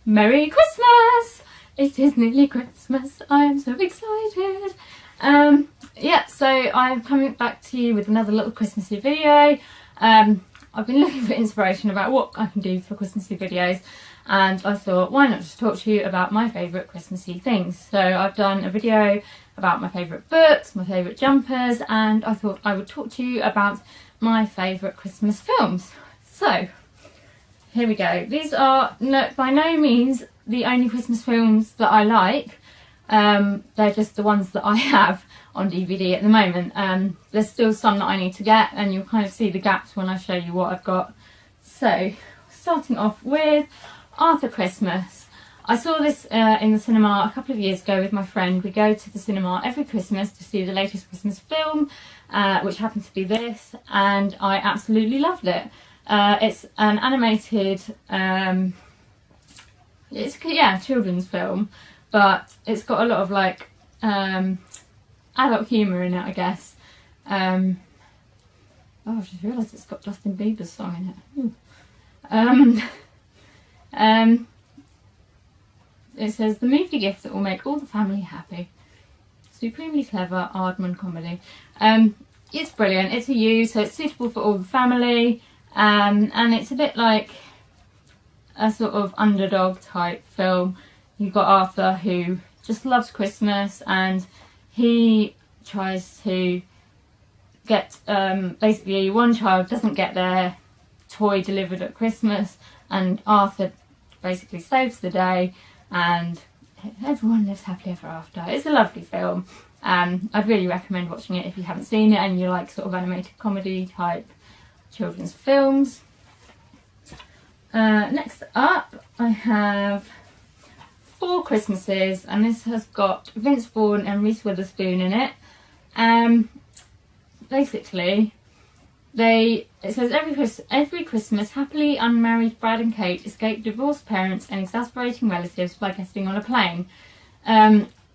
Merry Christmas! It is nearly Christmas. I am so excited. Yeah, so I'm coming back to you with another little Christmassy video. I've been looking for inspiration about what I can do for Christmassy videos, and I thought, why not just talk to you about my favourite Christmassy things. So I've done a video about my favourite books, my favourite jumpers, and I thought I would talk to you about my favourite Christmas films. So here we go. These are by no means the only Christmas films that I like. They're just the ones that I have on DVD at the moment. There's still some that I need to get, and you'll kind of see the gaps when I show you what I've got. So starting off with Arthur Christmas. I saw this in the cinema a couple of years ago with my friend. We go to the cinema every Christmas to see the latest Christmas film, which happened to be this, and I absolutely loved it. It's an animated, children's film, but it's got a lot of like adult humour in it, I guess. Oh, I've just realised it's got Justin Bieber's song in it. It says, the movie gift that will make all the family happy. Supremely clever Aardman comedy. It's brilliant. It's a U, so it's suitable for all the family. And it's a bit like a sort of underdog type film. You've got Arthur, who just loves Christmas, and he tries to get, basically one child doesn't get their toy delivered at Christmas, and Arthur basically saves the day, and everyone lives happily ever after. It's a lovely film. I'd really recommend watching it if you haven't seen it and you like sort of animated comedy type children's films. Next up I have Four Christmases, and this has got Vince Vaughn and Reese Witherspoon in it. Basically, it says every Christmas, happily unmarried Brad and Kate escape divorced parents and exasperating relatives by getting on a plane.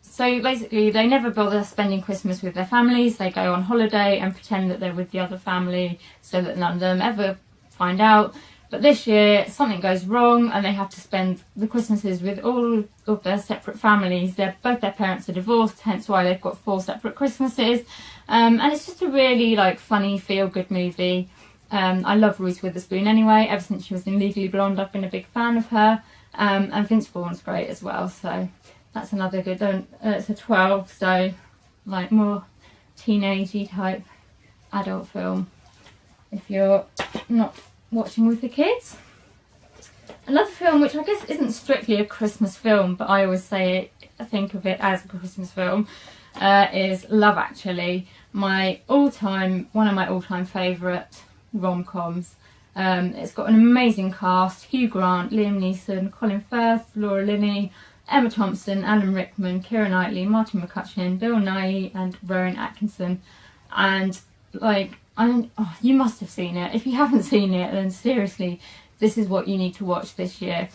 So basically, they never bother spending Christmas with their families. They go on holiday and pretend that they're with the other family so that none of them ever find out. But this year, something goes wrong and they have to spend the Christmases with all of their separate families. Both their parents are divorced, hence why they've got 4 separate Christmases. And it's just a really funny, feel-good movie. I love Reese Witherspoon anyway. Ever since she was in Legally Blonde, I've been a big fan of her. And Vince Vaughn's great as well, so that's another good one. It's a 12, so more teenagey type adult film if you're not watching with the kids. Another film which I guess isn't strictly a Christmas film, but I always think of it as a Christmas film, is Love Actually. One of my all-time favourite rom-coms. It's got an amazing cast: Hugh Grant, Liam Neeson, Colin Firth, Laura Linney, Emma Thompson, Alan Rickman, Keira Knightley, Martin McCutcheon, Bill Nighy and Rowan Atkinson. And you must have seen it. If you haven't seen it, then seriously, this is what you need to watch this year.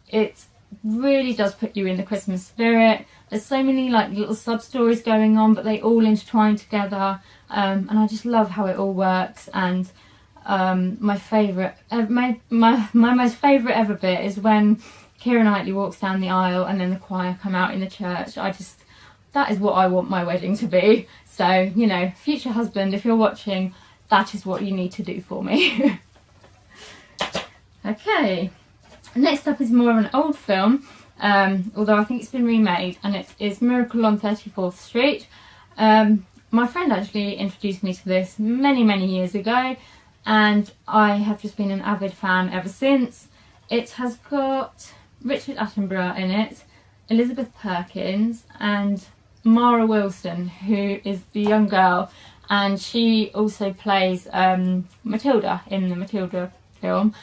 It really does put you in the Christmas spirit. There's so many little sub-stories going on, but they all intertwine together. And I just love how it all works. And my most favourite ever bit is when Keira Knightley walks down the aisle and then the choir come out in the church. That is what I want my wedding to be. So, future husband, if you're watching, that is what you need to do for me. Okay, next up is more of an old film, although I think it's been remade, and it is Miracle on 34th Street. My friend actually introduced me to this many, many years ago, and I have just been an avid fan ever since. It has got Richard Attenborough in it, Elizabeth Perkins, and Mara Wilson, who is the young girl, and she also plays Matilda in the Matilda film,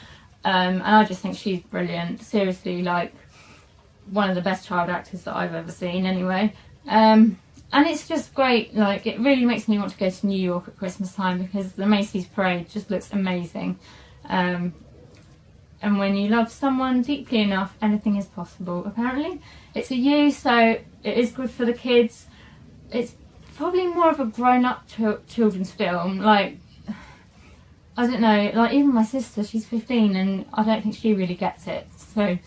and I just think she's brilliant. Seriously, one of the best child actors that I've ever seen anyway. And it's just great. It really makes me want to go to New York at Christmas time, because the Macy's parade just looks amazing. And when you love someone deeply enough, anything is possible, apparently. It's a U, so it is good for the kids. It's probably more of a grown-up children's film. I don't know, even my sister, she's 15, and I don't think she really gets it. So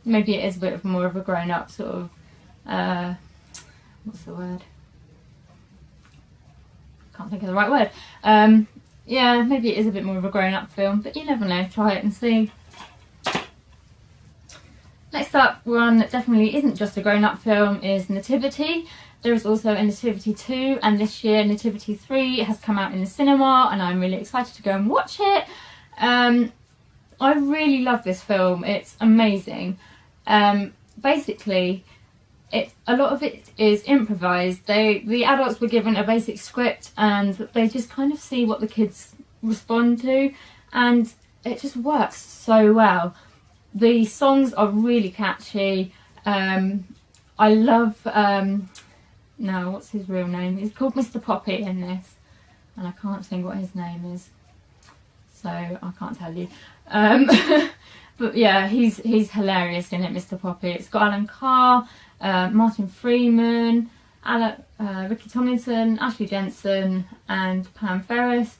maybe it is a bit of more of a grown-up sort of, what's the word? Can't think of the right word. Yeah, maybe it is a bit more of a grown-up film, but you never know, try it and see. Next up, one that definitely isn't just a grown-up film is Nativity. There is also a Nativity 2, and this year Nativity 3 has come out in the cinema, and I'm really excited to go and watch it. I really love this film, it's amazing. Basically, a lot of it is improvised. The adults were given a basic script and they just kind of see what the kids respond to, and it just works so well. The songs are really catchy. I love, no, what's his real name? He's called Mr. Poppy in this, and I can't think what his name is, so I can't tell you. But yeah, he's hilarious in it, Mr. Poppy. It's got Alan Carr, Martin Freeman, Ricky Tomlinson, Ashley Jensen and Pam Ferris.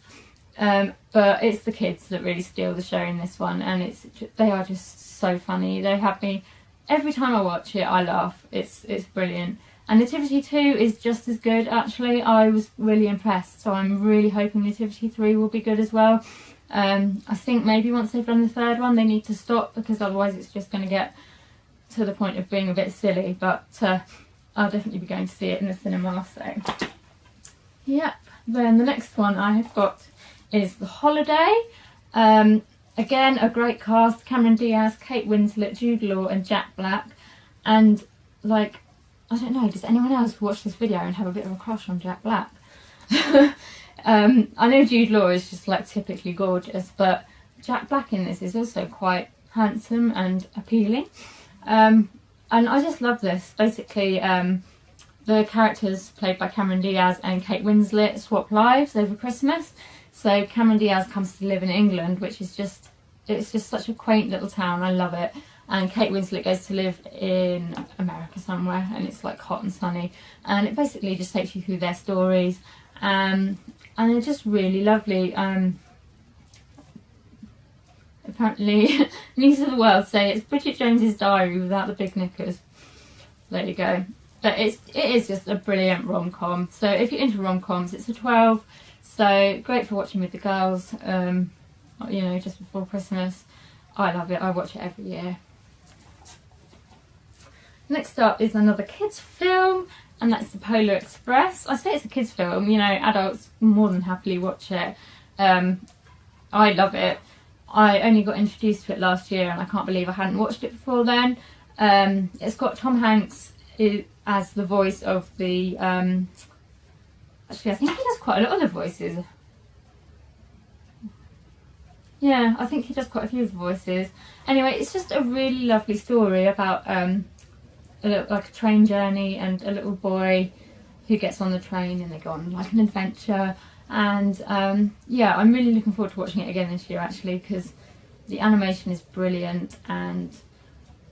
But it's the kids that really steal the show in this one, and they are just so funny. They have me, every time I watch it I laugh. It's brilliant. And Nativity 2 is just as good actually. I was really impressed, so I'm really hoping Nativity 3 will be good as well. I think maybe once they've done the third one they need to stop, because otherwise it's just going to get to the point of being a bit silly, but I'll definitely be going to see it in the cinema. So yep. Then the next one I have got is The Holiday. Again, a great cast: Cameron Diaz, Kate Winslet, Jude Law and Jack Black. And like, I don't know, does anyone else watch this video and have a bit of a crush on Jack Black? I know Jude Law is just like typically gorgeous, but Jack Black in this is also quite handsome and appealing. And I just love this. Basically, the characters played by Cameron Diaz and Kate Winslet swap lives over Christmas. So Cameron Diaz comes to live in England, which is just, it's just such a quaint little town. I love it. And Kate Winslet goes to live in America somewhere, and it's like hot and sunny. And it basically just takes you through their stories. And they're just really lovely. Apparently, News of the World say it's Bridget Jones's Diary without the big knickers. There you go. But it is just a brilliant rom-com. So if you're into rom-coms, it's a 12. So great for watching with the girls, you know, just before Christmas. I love it. I watch it every year. Next up is another kids film, and that's The Polar Express. I say it's a kids film, you know, adults more than happily watch it. I love it. I only got introduced to it last year and I can't believe I hadn't watched it before then. It's got Tom Hanks as the voice of the... actually, I think he does quite a lot of the voices. Yeah, I think he does quite a few of the voices. Anyway, it's just a really lovely story about like a train journey and a little boy who gets on the train and they go on like an adventure. And yeah, I'm really looking forward to watching it again this year actually, because the animation is brilliant and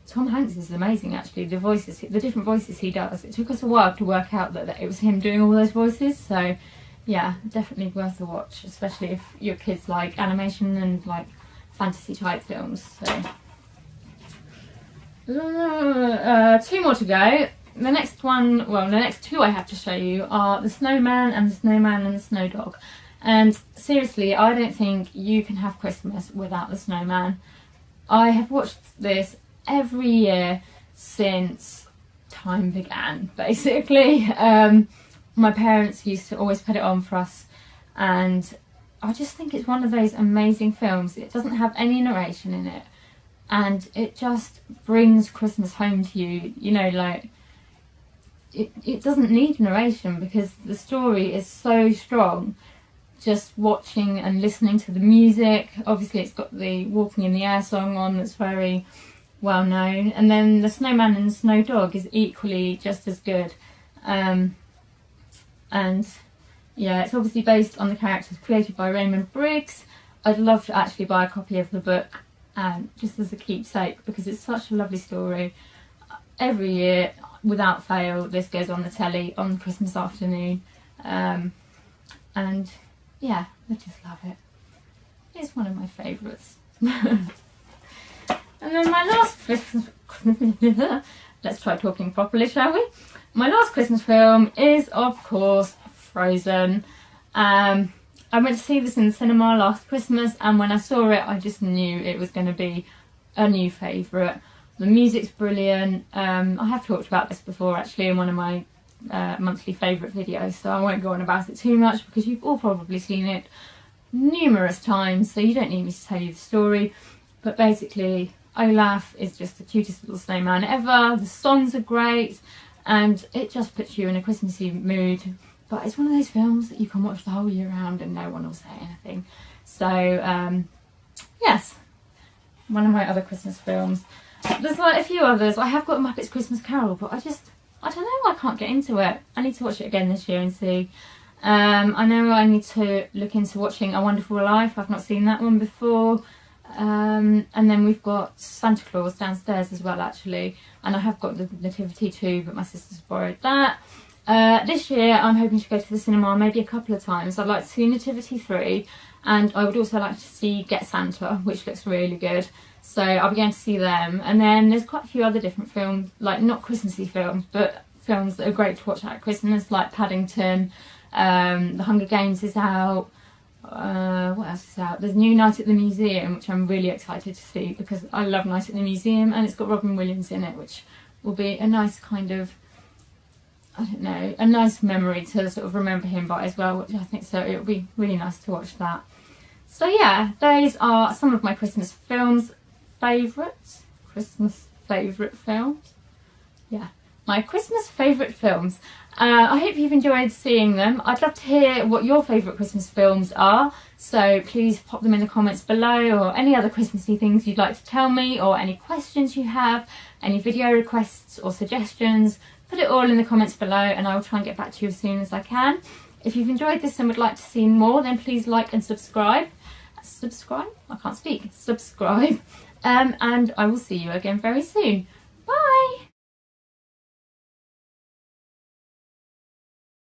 Tom Hanks is amazing actually. The voices, the different voices he does, it took us a while to work out that it was him doing all those voices. So yeah, definitely worth a watch, especially if your kids like animation and like fantasy type films. So 2 more to go. The next one, well, the next 2 I have to show you are The Snowman and The Snowman and the Snow Dog. And seriously, I don't think you can have Christmas without The Snowman. I have watched this every year since time began, basically. My parents used to always put it on for us, and I just think it's one of those amazing films. It doesn't have any narration in it, and it just brings Christmas home to you, you know, like... It doesn't need narration because the story is so strong. Just watching and listening to the music. Obviously it's got the Walking in the Air song on that's very well known. And then The Snowman and the Snow Dog is equally just as good. And yeah, it's obviously based on the characters created by Raymond Briggs. I'd love to actually buy a copy of the book just as a keepsake because it's such a lovely story. Every year, without fail, this goes on the telly on Christmas afternoon, and yeah, I just love it. It's one of my favourites. And then my last let's try talking properly, shall we? My last Christmas film is, of course, Frozen. I went to see this in the cinema last Christmas, and when I saw it, I just knew it was going to be a new favourite. The music's brilliant. I have talked about this before, actually, in one of my monthly favourite videos, so I won't go on about it too much because you've all probably seen it numerous times, so you don't need me to tell you the story. But basically, Olaf is just the cutest little snowman ever. The songs are great, and it just puts you in a Christmassy mood. But it's one of those films that you can watch the whole year round and no one will say anything. So, yes, one of my other Christmas films. There's like a few others. I have got Muppets Christmas Carol, but I don't know, I can't get into it. I need to watch it again this year and see. I know I need to look into watching A Wonderful Life. I've not seen that one before. And then we've got Santa Claus downstairs as well, actually. And I have got the Nativity too, but my sister's borrowed that. This year I'm hoping to go to the cinema maybe a couple of times. I'd like to see Nativity 3, and I would also like to see Get Santa, which looks really good. So I'll be going to see them. And then there's quite a few other different films, like not Christmassy films, but films that are great to watch at Christmas, like Paddington. The Hunger Games is out. What else is out? There's New Night at the Museum, which I'm really excited to see because I love Night at the Museum, and it's got Robin Williams in it, which will be a nice kind of, I don't know, a nice memory to sort of remember him by as well, which I think so it'll be really nice to watch that. So yeah, those are some of my Christmas films. Christmas favourite films? Yeah, my Christmas favourite films. I hope you've enjoyed seeing them. I'd love to hear what your favourite Christmas films are, so please pop them in the comments below, or any other Christmassy things you'd like to tell me, or any questions you have, any video requests or suggestions. Put it all in the comments below and I will try and get back to you as soon as I can. If you've enjoyed this and would like to see more, then please like and subscribe. Subscribe? I can't speak. Subscribe. And I will see you again very soon.